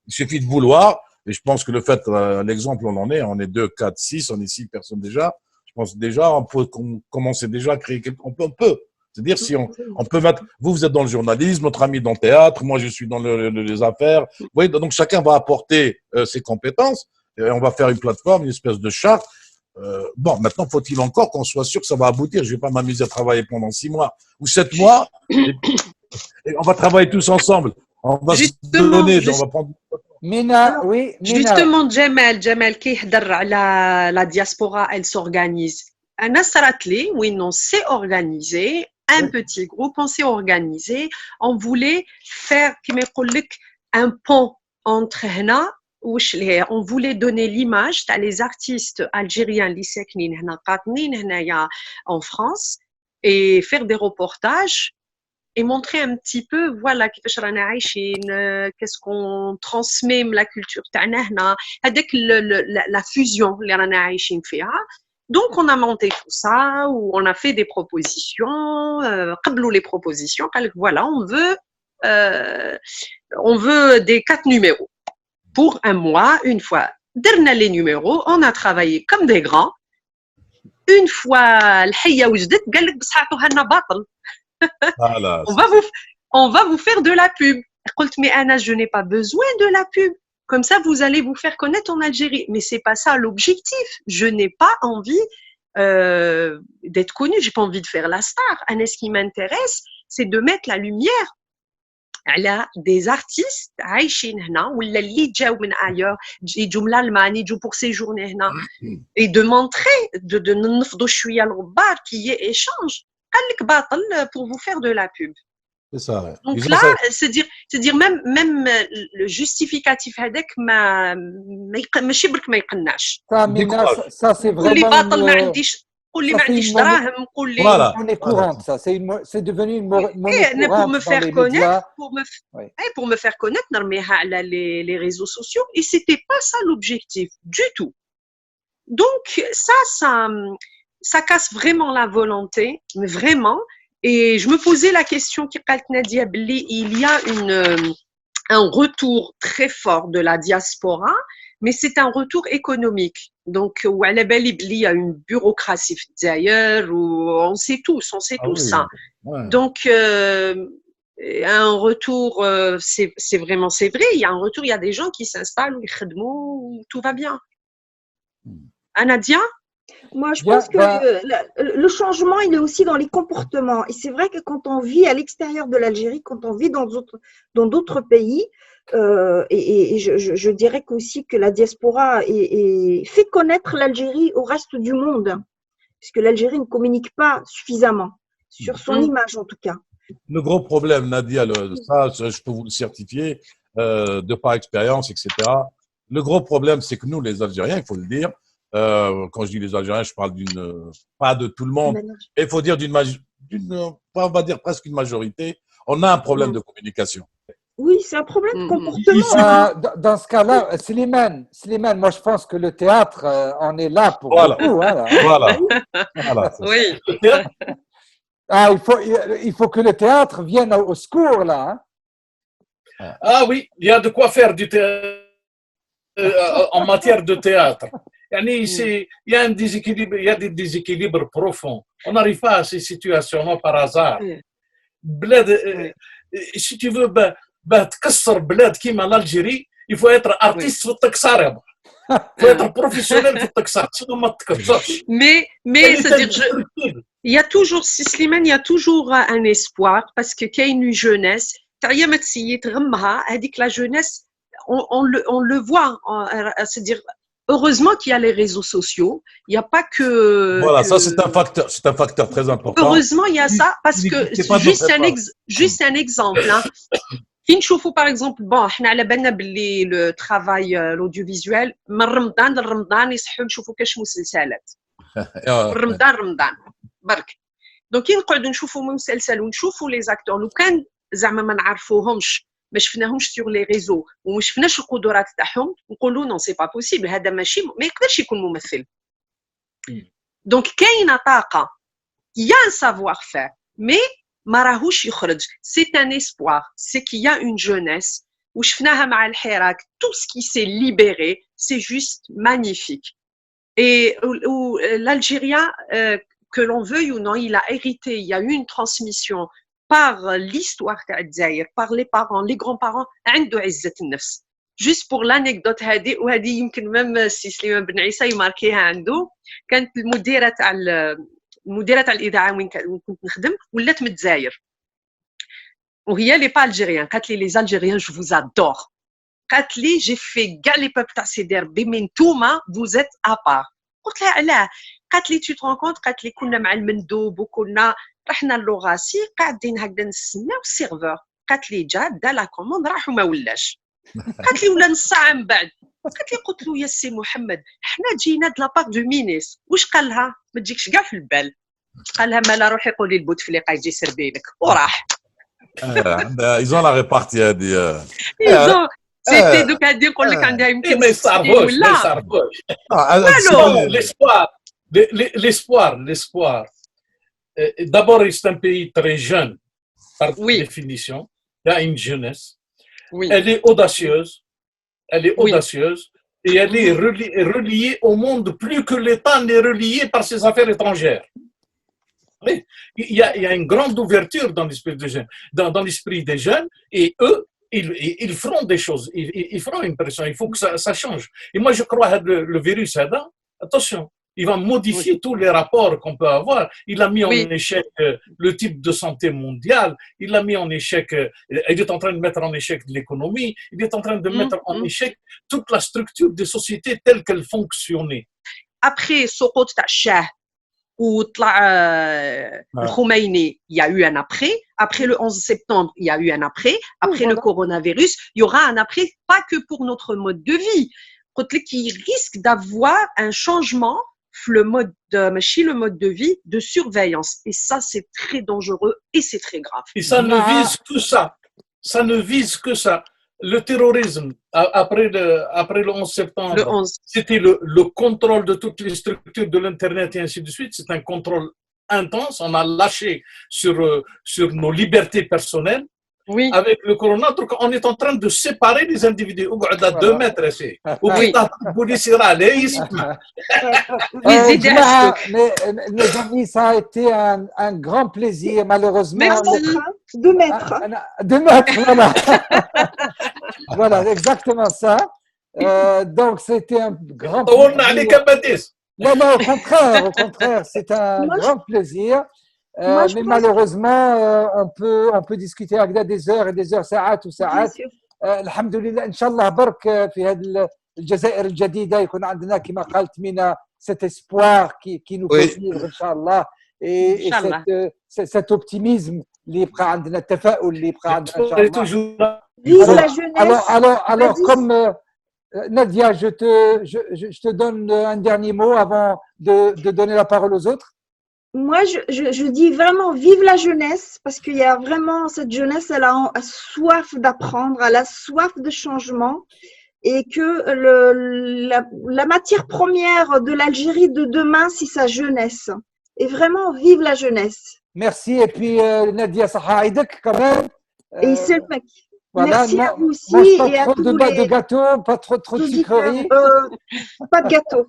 il suffit de vouloir. Et je pense que le fait, l'exemple, on est 2, 4, 6, on est 6 personnes déjà. Je pense déjà, on peut commencer déjà à créer on peut. C'est-à-dire, si on peut mettre, vous êtes dans le journalisme, notre ami dans le théâtre, moi je suis dans les affaires. Vous voyez, donc chacun va apporter ses compétences et on va faire une plateforme, une espèce de charte. Bon, maintenant, faut-il encore qu'on soit sûr que ça va aboutir. Je vais pas m'amuser à travailler pendant 6 mois ou 7 mois et on va travailler tous ensemble. On va se donner, on va prendre.
Mina, oui, Mina.
Justement, Jamal qui يهضر على la diaspora, elle s'organise. أنا صارت لي وين on s'est organisé, un petit groupe, on s'est organisé, on voulait faire كما يقول لك un pont entre هنا وش اللي on voulait donner l'image تاع les artistes algériens اللي ساكنين هنا قاطنين هنايا en France et faire des reportages et montrer un petit peu voilà كيفاش رانا عايشين qu'est-ce qu'on transmet la culture تاعنا هنا هذاك la fusion اللي رانا عايشين فيها. Donc on a monté tout ça où on a fait des propositions قبلوا les propositions قال لك voilà on veut des 4 numéros pour un mois une fois درنا les numéros on a travaillé comme des grands une fois الحية وجدت قال لك بصح عطوها لنا باطل. On va vous faire de la pub. Mais Anna, je n'ai pas besoin de la pub. Comme ça, vous allez vous faire connaître en Algérie. Mais c'est pas ça l'objectif. Je n'ai pas envie d'être connue. J'ai pas envie de faire la star. Anna, ce qui m'intéresse, c'est de mettre la lumière على des artistes عايشين هنا ولا اللي جاوا من ailleurs يجوا من الألمان يجوا pour séjourner هنا et de montrer de نفضوا شوية الغبار qui est échange. قال لك باطل pour vous faire de la pub.
C'est ça. Ouais.
Donc là, c'est dire même le justificatif هذاك ماشي برك ما يقنعش.
Ça c'est vraiment.
قول لي باطل ما عنديش قول لي ما عنديش دراهم قول لي.
On est courante ça. C'est devenu une monnaie courante
pour me faire
dans les
connaître,
médias.
pour me faire connaître نرميها على les réseaux sociaux et c'était pas ça l'objectif du tout. Donc ça casse vraiment la volonté, mais vraiment. Et je me posais la question qui قالت نادية بلي il y a un retour très fort de la diaspora, mais c'est un retour économique. Donc وعلى بالي بلي il y a une bureaucratie في الجزائر on sait tous ça. Ouais. Donc un retour c'est vraiment c'est vrai, il y a un retour, il y a des gens qui s'installent ou يخدموا tout va bien. Nadia?
Moi, je pense que le changement, il est aussi dans les comportements. Et c'est vrai que quand on vit à l'extérieur de l'Algérie, quand on vit dans d'autres pays, et je dirais aussi que la diaspora fait connaître l'Algérie au reste du monde, puisque l'Algérie ne communique pas suffisamment sur son image en tout cas.
Le gros problème, Nadia, ça, je peux vous le certifier, de par expérience, etc. Le gros problème, c'est que nous, les Algériens, il faut le dire, quand je dis les Algériens, je parle pas de tout le monde, mais il faut dire on va dire presque une majorité, on a un problème de communication.
Oui, c'est un problème de comportement.
Dans ce cas-là, Slimane, moi je pense que le théâtre, on est là pour beaucoup.
Voilà.
Oui.
Ah, il faut que le théâtre vienne au secours là.
Ah oui, il y a de quoi faire du théâtre en matière de théâtre. Il y a un déséquilibre, il y a des déséquilibres profonds. On n'arrive pas à ces situations par hasard. Si tu veux تكسر بلاد كيما l'Algérie, il faut être artiste في التكسار. Il faut être professionnel في التكسار، sinon ما تكسرش.
Mais c'est-à-dire il y a toujours Slimane, il y a toujours un espoir parce que كاين une jeunesse تعيا ما تسيي تغمها هذيك la jeunesse on le voit, c'est-à-dire heureusement qu'il y a les réseaux sociaux, il n'y a pas que...
Voilà, ça c'est un facteur très important.
Heureusement, il y a ça, parce que juste un exemple. Qui نشوفوا par exemple, bon, احنا على بالنا باللي le travail l'audiovisuel من رمضان لرمضان يصحوا نشوفوا كاش مسلسلات. رمضان برك. دونك كي نقعدوا نشوفوا مسلسل ونشوفوا لي زاكتور لو كان زعما ما نعرفوهمش ما شفناهمش سور لي ريزو وما شفناش القدرات تاعهم نقولوا نو سي با بوسيبل هذا ماشي ما يقدرش يكون ممثل. دونك كاينه طاقه يا ان سافوار فير مي ما راهوش يخرج سي ان اسبوار سي كي يا اون جونيس وشفناها مع الحراك تو سكي سي ليبري سي جوست مانيفيك et l'Algérien que l'on veuille ou non il a hérité il y a eu une transmission par l'histoire تاع الجزائر par les parents les grands-parents عنده عزة النفس juste pour l'anecdote هذه وهذه يمكن ميم سي سليمان بن عيسى يماركيها عنده كانت المديرة تاع الإذاعة وين كنت نخدم ولات من الجزائر وهي لي با الجيريان قالت لي les Algériens je vous adore قالت لي j'ai fait كاع لي باب تاع سيدي ربي من نتوما vous êtes à part قلت لها علاه قالت لي tu te rends compte قالت لي كنا مع المندوب وكنا رحنا لوغاسي قاعدين هكذا نستناو السيرفور قالت لي جا دا لا كوموند راح وما ولاش قالت لي ولا نص ساعه من بعد قالت لي قلت له يا سي محمد حنا جينا د لابار دو مينيس واش قال لها ما تجيكش كاع في البال قال لها مالا روحي قولي لبوتفليقه يجي يسربي لك وراح
ils ont la répartie هذه
سيتي دوك هادي نقول لك عندها يمكن
ما يصعبوش l'espoir d'abord c'est un pays très jeune par définition il y a une jeunesse elle est audacieuse et elle est reliée au monde plus que l'État n'est relié par ses affaires étrangères. Oui. Il y a une grande ouverture dans l'esprit des jeunes, dans l'esprit des jeunes, et eux, ils feront des choses, ils feront une pression, il faut que ça change. Et moi, je crois que le virus, attention, il va modifier tous les rapports qu'on peut avoir. Il a mis en échec le type de santé mondiale, il a mis en échec, il est en train de mettre en échec l'économie, il est en train de mettre en échec toute la structure des sociétés telle qu'elle fonctionnait.
Après, سقوط تاع الشاه وطلع الخميني il y a eu un après le 11 septembre il y a eu un après le coronavirus il y aura un après pas que pour notre mode de vie قلت لك il risque d'avoir un changement le mode de vie de surveillance et ça c'est très dangereux et c'est très grave
et ça ne vise que ça le terrorisme après le 11 septembre c'était le contrôle de toutes les structures de l'internet et ainsi de suite c'est un contrôle intense on a lâché sur nos libertés personnelles.
Oui.
Avec le corona, donc on est en train de séparer les individus. On est à 2 mètres ici.
Mes amis, ça a été un grand plaisir, malheureusement.
Merci.
2 mètres.
2 mètres, voilà. Voilà, exactement ça. Donc, c'était un grand plaisir. Non, au contraire, c'est un grand plaisir. Mais malheureusement, on peut discuter avec des heures et des heures, ساعات وساعات. الحمد لله إن شاء الله برك في هذه الجزائر الجديدة يكون عندنا كما قالت مينا cet espoir qui nous fait vivre إن شاء الله et cet optimisme اللي يبقى عندنا التفاؤل اللي يبقى عندنا ان شاء
Et
الله.
toujours
Vive
Alors,
la jeunesse.
alors,
Badis.
comme Nadia, je te donne un dernier mot avant de donner la parole aux autres.
Moi, je dis vraiment vive la jeunesse parce qu'il y a vraiment cette jeunesse, elle a soif d'apprendre, elle a soif de changement et que la matière première de l'Algérie de demain, c'est sa jeunesse. Et vraiment, vive la jeunesse.
Merci. Et puis, Nadia, صحة عيدك quand même.
Et c'est le mec.
Voilà,
Merci à vous aussi
mange pas
et à
trop
tous
de
les
gâteaux, pas trop de
auditeurs.
sucreries.
Pas de gâteau.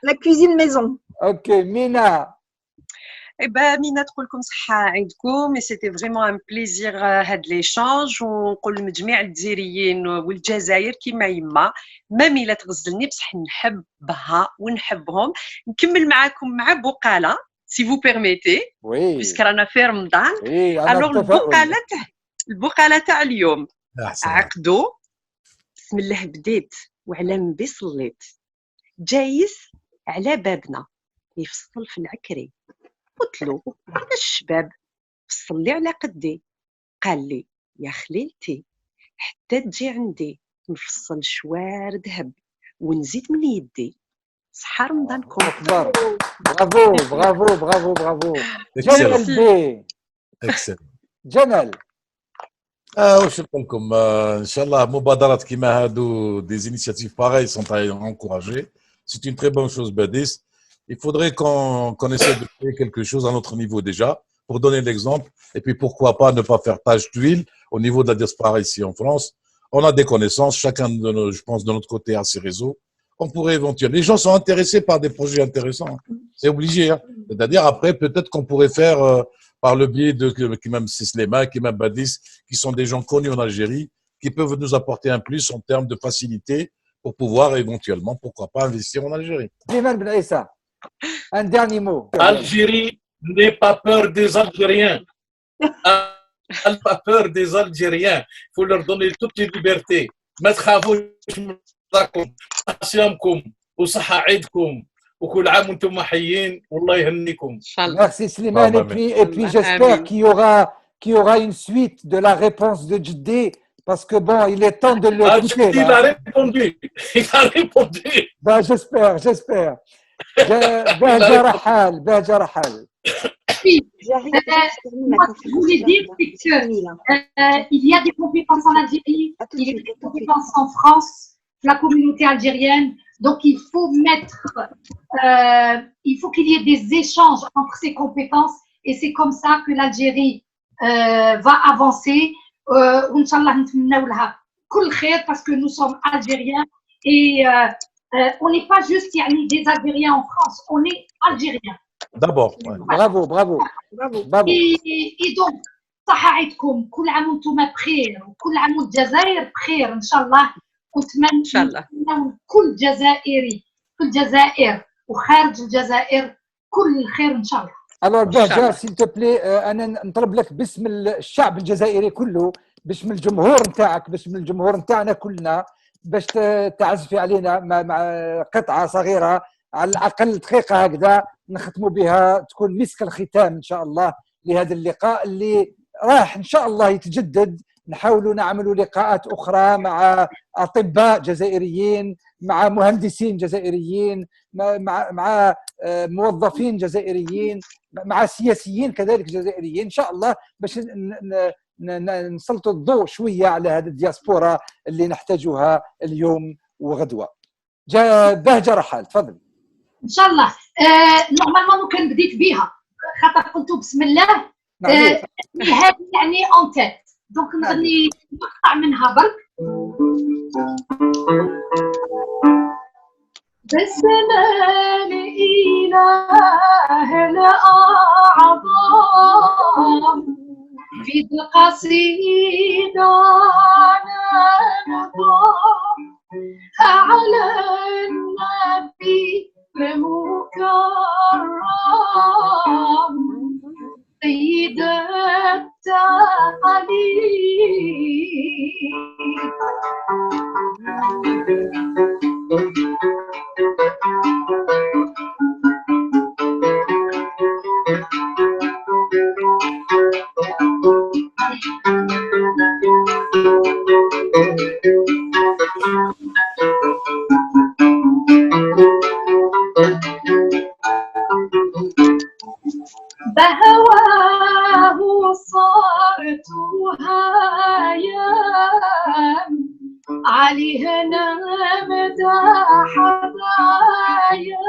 La cuisine maison.
Ok, Mina.
Eh ben, Mina تقول لكم صحة عيدكم et c'était vraiment un plaisir هاد l'échange ونقول لمجميع الجزائريين والجزائر كيما يما مامي لا تغزلني بصح نحبها ونحبهم نكمل معاكم مع بقالة si vous permettez
Oui.
puisque رانا في رمضان
Oui,
alors البقالة تاع اليوم
أحسن.
عقدوا بسم الله بديت وعلى نبي صليت جايز على بابنا يفصل في العكري قلت له انا الشباب فصل لي على قدي قال لي يا خليلتي حتى تجي عندي نفصل شوار ذهب ونزيد من يدي صحة رمضانكم
أكبر. برافو برافو برافو برافو. جمال
Excellent.
بي.
Excellent.
جمال.
واش نقول لكم ان شاء الله مبادرات كيما هادو des initiatives pareilles sont à encourager. C'est une très bonne chose, Badis. Il faudrait qu'on essaie de créer quelque chose à notre niveau déjà, pour donner l'exemple, et puis pourquoi pas ne pas faire tache d'huile au niveau de la diaspora ici en France. On a des connaissances, chacun de nos, je pense, de notre côté a ses réseaux. On pourrait éventuellement. Les gens sont intéressés par des projets intéressants. C'est obligé. Hein. C'est-à-dire après, peut-être qu'on pourrait faire par le biais de Kimam Sislema, Kimam Badis, qui sont des gens connus en Algérie, qui peuvent nous apporter un plus en termes de facilité pour pouvoir éventuellement, pourquoi pas, investir en Algérie.
Slimane Ben Aissa. Un dernier mot.
Algérie n'aie pas peur des Algériens. Elle pas peur des Algériens. Il faut leur donner toutes les libertés. ما تخافوش من رزقكم صيامكم وصحة عيدكم وكل عام وانتم حيين والله يهنيكم.
ان شاء الله
Merci Slimane. Et puis j'espère qu'il y aura une suite de la réponse de Djedé parce que bon, il est temps de l'écouter.
Il a répondu. Il a répondu.
Ben, j'espère. بهجة رحال بهجة رحال.
J'arrive
Moi, ce que je voulais dire, c'est qu'il y a des compétences en Algérie, il y a des compétences en France, la communauté algérienne. Donc, il faut qu'il y ait des échanges entre ces compétences et c'est comme ça que l'Algérie va avancer. Inch'Allah, نتمنوا لها كل خير parce que nous sommes algériens et on n'est pas juste des Algériens en France, on est Algériens.
D'abord. Ouais.
برافو برافو برافو.
Et donc, صحة عيدكم كل عام وانتم بخير وكل عام والجزائر بخير إن شاء الله
ان شاء الله
ونتمنى كل جزائري في الجزائر وخارج الجزائر كل الخير إن شاء الله.
Alors بهجة s'il te plaît أنا نطلب لك باسم الشعب الجزائري كله باسم الجمهور نتاعك باسم الجمهور نتاعنا كلنا باش تعزفي علينا مع قطعة صغيرة على الأقل دقيقة هكذا نختموا بها تكون مسك الختام إن شاء الله لهذا اللقاء اللي راح إن شاء الله يتجدد. نحاولوا نعملوا لقاءات أخرى مع أطباء جزائريين مع مهندسين جزائريين مع موظفين جزائريين مع سياسيين كذلك جزائريين إن شاء الله باش نسلطوا الضوء شوية على هذه الدياسبورا اللي نحتاجها اليوم وغدوة. بهجة رحال تفضل.
إن شاء الله. نورمالمون كان بديت بها خاطر قلتوا بسم الله هذه يعني اون تيت دونك نغني مقطع منها برك. بسم الإله الأعظم في القصيدة نظام على النبي المكرم سيد التقاليد بهواه صارت هايام عليه نمدى حضايا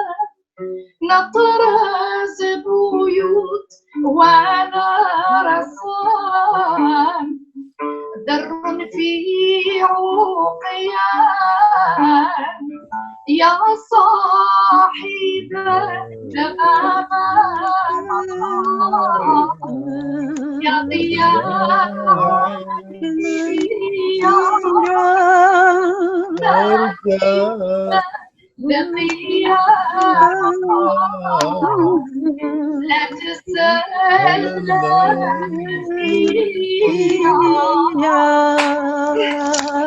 نطرز بيوت وانا رسام در في عقيان يا صاحب الأمان يا ضياء لا تسأل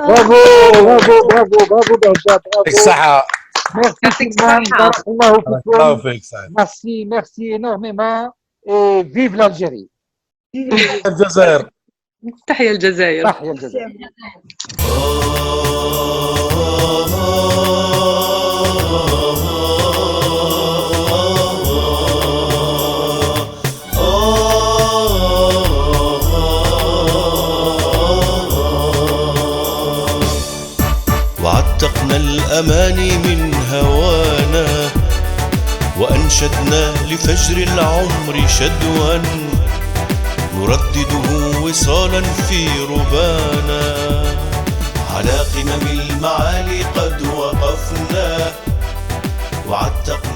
برافو برافو برافو برافو بهجة
يعطيك الصحة.
ميرسي
يعطيك
سلمان،
الصحة.
بارك الله
بارك الله
فيكم.
فيك سعد.
ميرسي ميرسي énormément et vive l'Algérie.
الجزائر.
تحية الجزائر.
تحية الجزائر.
وعتقنا الأماني من هوانا وأنشدنا لفجر العمر شدوا نردده وصالا في ربانا على قمم المعالي قد وقفنا وعتقنا